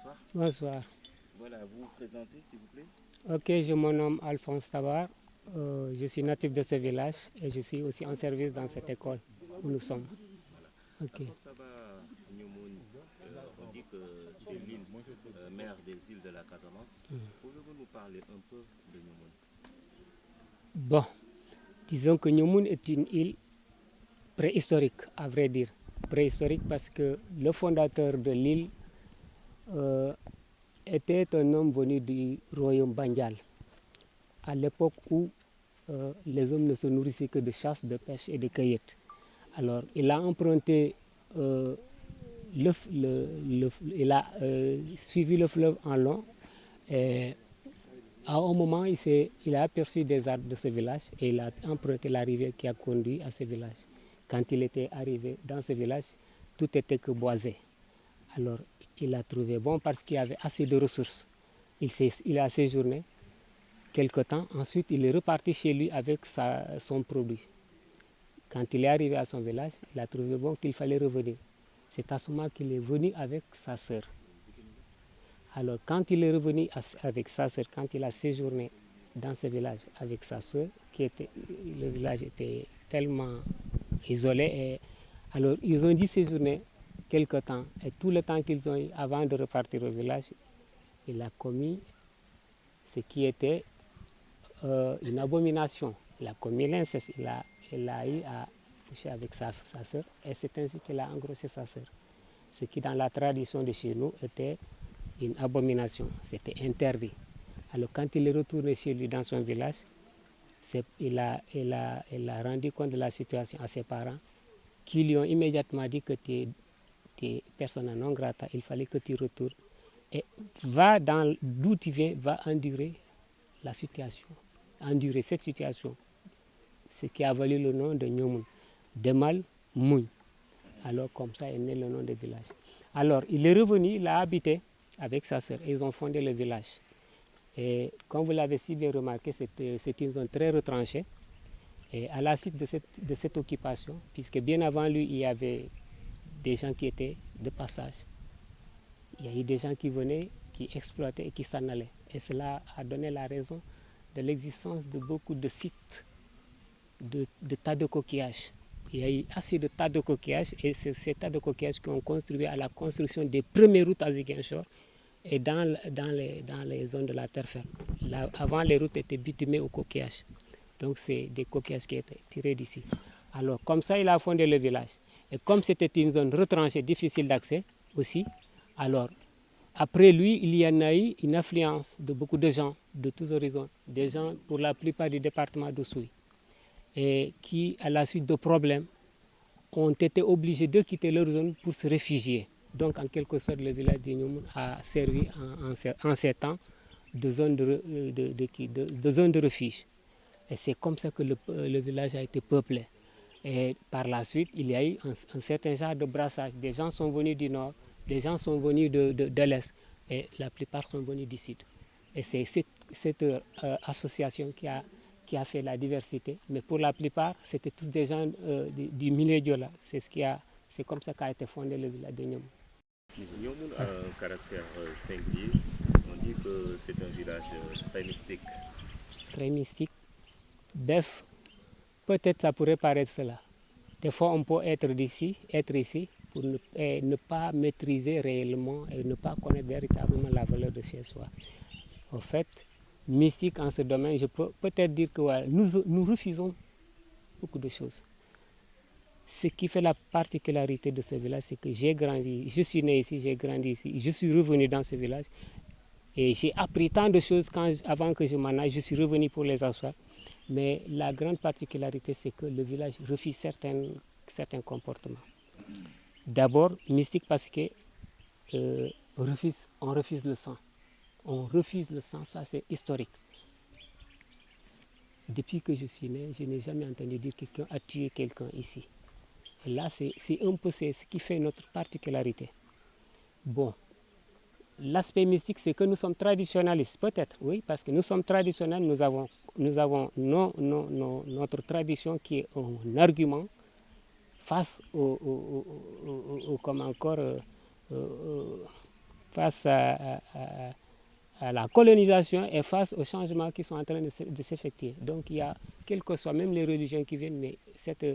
bonsoir. Bonsoir. Voilà, vous vous présentez s'il vous plaît. Ok, je me nomme Alphonse Tabar. Je suis natif de ce village et je suis aussi en service dans cette école où nous sommes. Voilà. Ok. Alphonse Tabar Nyomoun, on dit que c'est l'île mère des îles de la Casamance. Pouvez-vous nous parler un peu de Nyomoun? Bon, disons que Nyomoun est une île préhistorique, à vrai dire. Préhistorique parce que le fondateur de l'île était un homme venu du royaume Bandial, à l'époque où les hommes ne se nourrissaient que de chasse, de pêche et de cueillette. Alors, il a emprunté, il a suivi le fleuve en long. Et à un moment, il a aperçu des arbres de ce village et il a emprunté la rivière qui a conduit à ce village. Quand il était arrivé dans ce village, tout était que boisé. Alors, il a trouvé bon parce qu'il y avait assez de ressources. Il a séjourné quelque temps. Ensuite, il est reparti chez lui avec son produit. Quand il est arrivé à son village, il a trouvé bon qu'il fallait revenir. C'est à ce moment qu'il est venu avec sa sœur. Alors, quand il est revenu avec sa sœur, quand il a séjourné dans ce village avec sa sœur, le village était tellement isolé. Et alors, ils ont dû séjourner quelque temps. Et tout le temps qu'ils ont eu avant de repartir au village, il a commis ce qui était une abomination. Il a commis l'inceste. Il a eu à coucher avec sa sœur et c'est ainsi qu'il a engrossé sa sœur. Ce qui, dans la tradition de chez nous, était une abomination. C'était interdit. Alors, quand il est retourné chez lui dans son village, il a rendu compte de la situation à ses parents qui lui ont immédiatement dit que tu es persona non grata, il fallait que tu retournes. Et va d'où tu viens, va endurer la situation, endurer cette situation. Ce qui a valu le nom de Nyomoun, Demal Mouy. Alors, comme ça est né le nom du village. Alors, il est revenu, il a habité avec sa sœur et ils ont fondé le village. Et comme vous l'avez si bien remarqué, c'est une zone très retranchée. Et à la suite de cette occupation, puisque bien avant lui, il y avait des gens qui étaient de passage, il y a eu des gens qui venaient, qui exploitaient et qui s'en allaient. Et cela a donné la raison de l'existence de beaucoup de sites, de tas de coquillages. Il y a eu assez de tas de coquillages et c'est ces tas de coquillages qui ont contribué à la construction des premières routes à Ziguinchor et dans les zones de la terre ferme. Là, avant, les routes étaient bitumées au coquillage. Donc, c'est des coquillages qui étaient tirés d'ici. Alors, comme ça, il a fondé le village. Et comme c'était une zone retranchée, difficile d'accès aussi, alors, après lui, il y en a eu une affluence de beaucoup de gens de tous horizons, des gens pour la plupart du département d'Oussouye, et qui, à la suite de problèmes, ont été obligés de quitter leur zone pour se réfugier. Donc, en quelque sorte, le village de Nyomoun a servi en ces temps de zone de refuge. Et c'est comme ça que le village a été peuplé. Et par la suite, il y a eu un certain genre de brassage. Des gens sont venus du nord, des gens sont venus de l'est, et la plupart sont venus du sud. Et c'est cette association qui a fait la diversité. Mais pour la plupart, c'était tous des gens du milieu Diola. C'est comme ça qu'a été fondé le village de Nyomoun. Nyomoun a un caractère singulier. On dit que c'est un village très mystique. Très mystique. Bref, peut-être ça pourrait paraître cela. Des fois, on peut être ici pour ne pas maîtriser réellement et ne pas connaître véritablement la valeur de chez soi. En fait, mystique en ce domaine, je peux peut-être dire que voilà, nous refusons beaucoup de choses. Ce qui fait la particularité de ce village, c'est que je suis né ici, j'ai grandi ici, je suis revenu dans ce village et j'ai appris tant de choses avant que je m'en aille, je suis revenu pour les asseoir. Mais la grande particularité, c'est que le village refuse certains comportements. D'abord, mystique parce que on refuse le sang. On refuse le sang, ça c'est historique. Depuis que je suis né, je n'ai jamais entendu dire que quelqu'un a tué quelqu'un ici. Et là, c'est un peu ce qui fait notre particularité. Bon, l'aspect mystique, c'est que nous sommes traditionnalistes, peut-être, oui, parce que nous sommes traditionnels, nous avons notre tradition qui est un argument face face à la colonisation et face aux changements qui sont en train de s'effectuer. Donc il y a, quelles que soient même les religions qui viennent, mais cette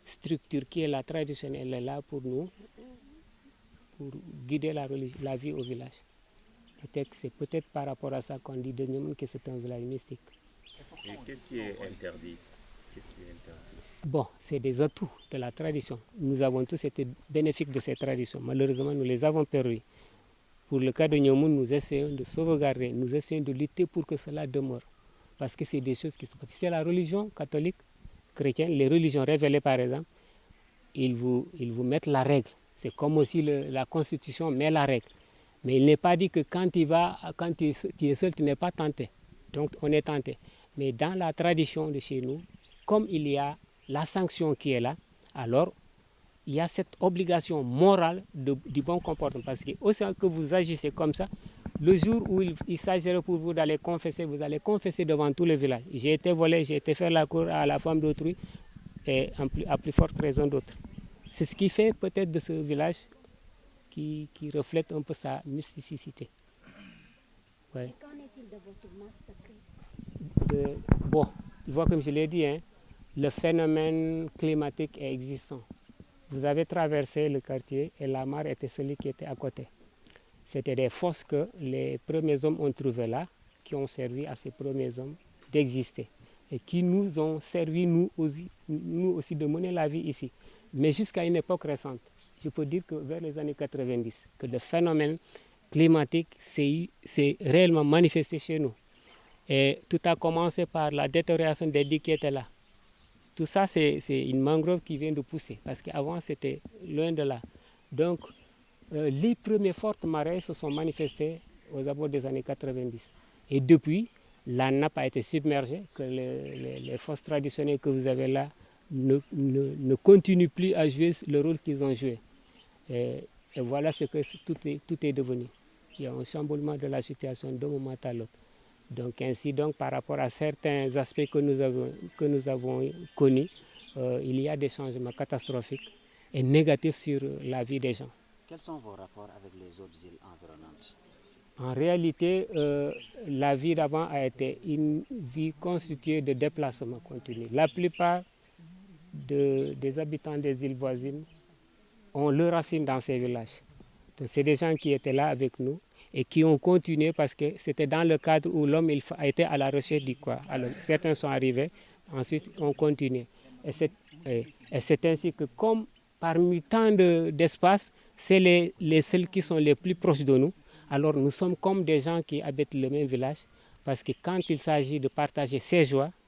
structure qui est la traditionnelle est là pour nous, pour guider la vie au village. C'est peut-être par rapport à ça qu'on dit de Nyomoun que c'est un village mystique. Et qu'est-ce qui est interdit? Bon, c'est des atouts de la tradition. Nous avons tous été bénéfiques de ces traditions. Malheureusement, nous les avons perdus. Pour le cas de Nyomoun, nous essayons de sauvegarder, nous essayons de lutter pour que cela demeure. Parce que c'est des choses qui se passent. C'est la religion catholique, chrétienne, les religions révélées par exemple, ils vous mettent la règle. C'est comme aussi la Constitution met la règle. Mais il n'est pas dit que quand tu es seul, tu n'es pas tenté. Donc on est tenté. Mais dans la tradition de chez nous, comme il y a la sanction qui est là, alors il y a cette obligation morale du bon comportement. Parce que aussi que vous agissez comme ça, le jour où il s'agirait pour vous d'aller confesser, vous allez confesser devant tout le village. J'ai été volé, j'ai été faire la cour à la femme d'autrui, et à plus forte raison d'autres. C'est ce qui fait peut-être de ce village qui reflète un peu sa mysticité. Ouais. Qu'en est-il de votre masse sacrée? Bon, tu vois, comme je l'ai dit, hein, le phénomène climatique est existant. Vous avez traversé le quartier et la mare était celui qui était à côté. C'était des fosses que les premiers hommes ont trouvées là, qui ont servi à ces premiers hommes d'exister et qui nous ont servi, nous aussi, de mener la vie ici. Mais jusqu'à une époque récente, je peux dire que vers les années 90, que le phénomène climatique s'est réellement manifesté chez nous. Et tout a commencé par la détérioration des digues qui étaient là. Tout ça, c'est une mangrove qui vient de pousser, parce qu'avant, c'était loin de là. Donc, les premières fortes marées se sont manifestées aux abords des années 90. Et depuis, la nappe a été submergée, que les fosses traditionnelles que vous avez là ne continuent plus à jouer le rôle qu'ils ont joué. Et voilà ce que tout est devenu. Il y a un chamboulement de la situation d'un moment à l'autre. Donc ainsi, par rapport à certains aspects que nous avons connus, il y a des changements catastrophiques et négatifs sur la vie des gens. Quels sont vos rapports avec les autres îles environnantes? En réalité, la vie d'avant a été une vie constituée de déplacements continus. La plupart des habitants des îles voisines ont leurs racines dans ces villages. Donc c'est des gens qui étaient là avec nous et qui ont continué parce que c'était dans le cadre où l'homme a été à la recherche du quoi. Alors certains sont arrivés, ensuite on continué. Et c'est ainsi que comme parmi tant d'espaces, c'est les seuls qui sont les plus proches de nous. Alors nous sommes comme des gens qui habitent le même village parce que quand il s'agit de partager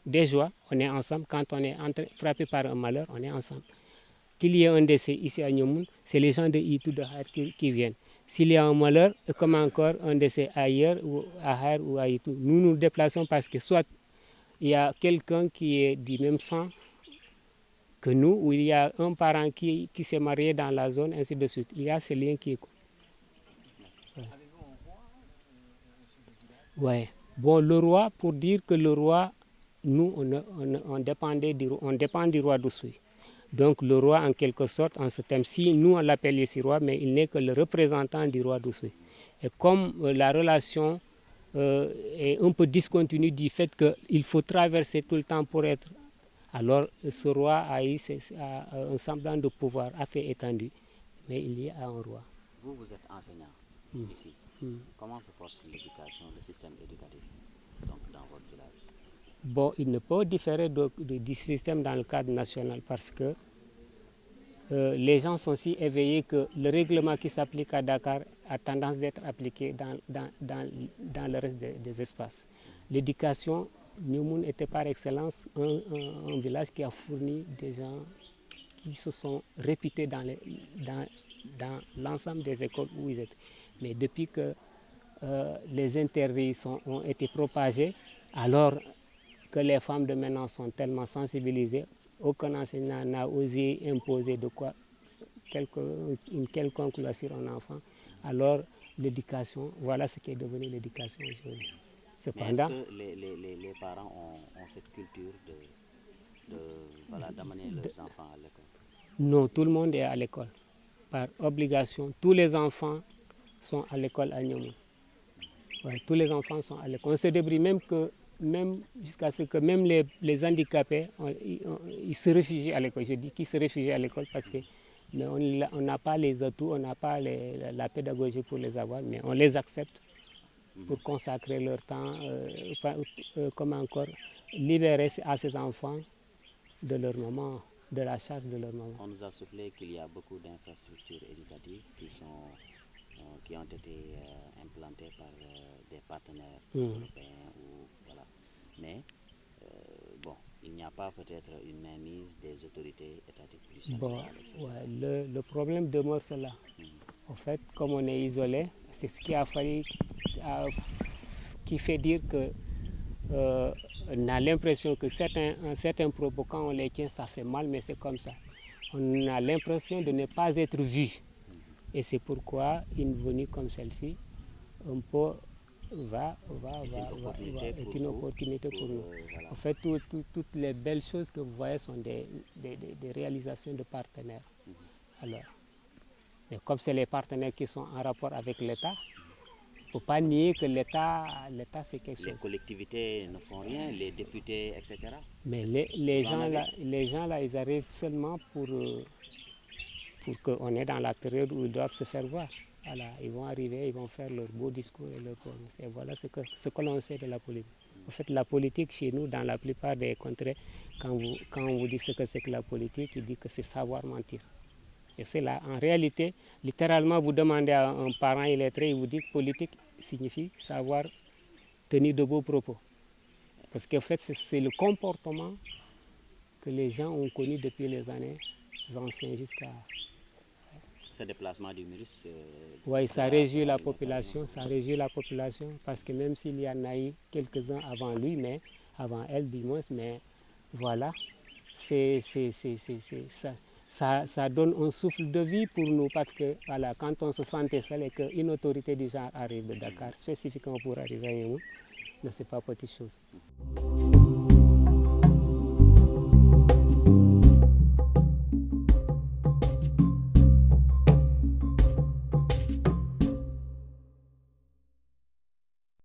des joies, on est ensemble. Quand on est frappé par un malheur, on est ensemble. Qu'il y ait un décès ici à Nyomoun, c'est les gens de Itu de Har qui viennent. S'il y a un malheur, comme encore un décès ailleurs, ou à Har ou à Itu, nous nous déplaçons parce que soit il y a quelqu'un qui est du même sang que nous, ou il y a un parent qui s'est marié dans la zone, ainsi de suite. Il y a ce lien qui est... Ouais. Bon, le roi, pour dire que le roi, nous, on dépend du roi d'Oussouy. Donc le roi, en quelque sorte, en ce thème-ci, nous on l'appelle ici roi, mais il n'est que le représentant du roi d'Oussouy. Et comme la relation est un peu discontinue du fait qu'il faut traverser tout le temps pour être... Alors ce roi a eu un semblant de pouvoir assez étendu, mais il y a un roi. Vous êtes enseignant ici. Comment se porte l'éducation, le système éducatif donc, dans votre village? Bon, il ne peut différer du système dans le cadre national parce que les gens sont si éveillés que le règlement qui s'applique à Dakar a tendance d'être appliqué dans le reste des espaces. L'éducation, Nyomoun était par excellence un village qui a fourni des gens qui se sont réputés dans l'ensemble des écoles où ils étaient. Mais depuis que les interdits ont été propagés, alors que les femmes de maintenant sont tellement sensibilisées, aucun enseignant n'a osé imposer une quelconque loi sur un enfant. Alors l'éducation, voilà ce qui est devenu l'éducation aujourd'hui. Cependant, est-ce que les parents ont cette culture d'amener leurs enfants à l'école? Non, tout le monde est à l'école. par obligation, tous les enfants sont à l'école à Niamey. Ouais, tous les enfants sont à l'école. On se débrouille même jusqu'à ce que même les handicapés, ils se réfugient à l'école. Je dis qu'ils se réfugient à l'école parce que mais on n'a pas les atouts, on n'a pas la pédagogie pour les avoir, mais on les accepte pour consacrer leur temps, comment encore, libérer à ces enfants de leur maman, de la charge de leur maman. On nous a soufflé qu'il y a beaucoup d'infrastructures éducatives qui ont été implantées par des partenaires européens. Voilà. Mais bon, il n'y a pas peut-être une mainmise des autorités étatiques du Sénégal, etc. Ouais, le problème demeure cela. En fait, comme on est isolé, c'est ce qui a fallu, qui fait dire que on a l'impression que certains propos, quand on les tient, ça fait mal, mais c'est comme ça. On a l'impression de ne pas être vu. Et c'est pourquoi une venue comme celle-ci, un peu, est une opportunité pour nous. Voilà. En fait, toutes les belles choses que vous voyez sont des réalisations de partenaires. Alors, mais comme c'est les partenaires qui sont en rapport avec l'État, il ne faut pas nier que l'État c'est quelque chose. Les collectivités ne font rien, les députés, etc. Mais les gens là, ils arrivent seulement pour qu'on est dans la période où ils doivent se faire voir. Voilà, ils vont arriver, ils vont faire leur beau discours et leur promesse. Et voilà ce que l'on sait de la politique. En fait, la politique chez nous, dans la plupart des contrées, quand on vous dit ce que c'est que la politique, il dit que c'est savoir mentir. Et c'est là, en réalité, littéralement, vous demandez à un parent illettré, il vous dit que politique signifie savoir tenir de beaux propos. Parce qu'en fait, c'est le comportement que les gens ont connu depuis les années anciennes jusqu'à... Ce déplacement du ministre... Oui, ça réjouit la population, parce que même s'il y en a eu quelques-uns avant lui, mais avant elle du moins, mais voilà, ça donne un souffle de vie pour nous, parce que voilà, quand on se sentait seul et qu'une autorité du genre arrive de Dakar, spécifiquement pour arriver à nous, ce n'est pas petite chose.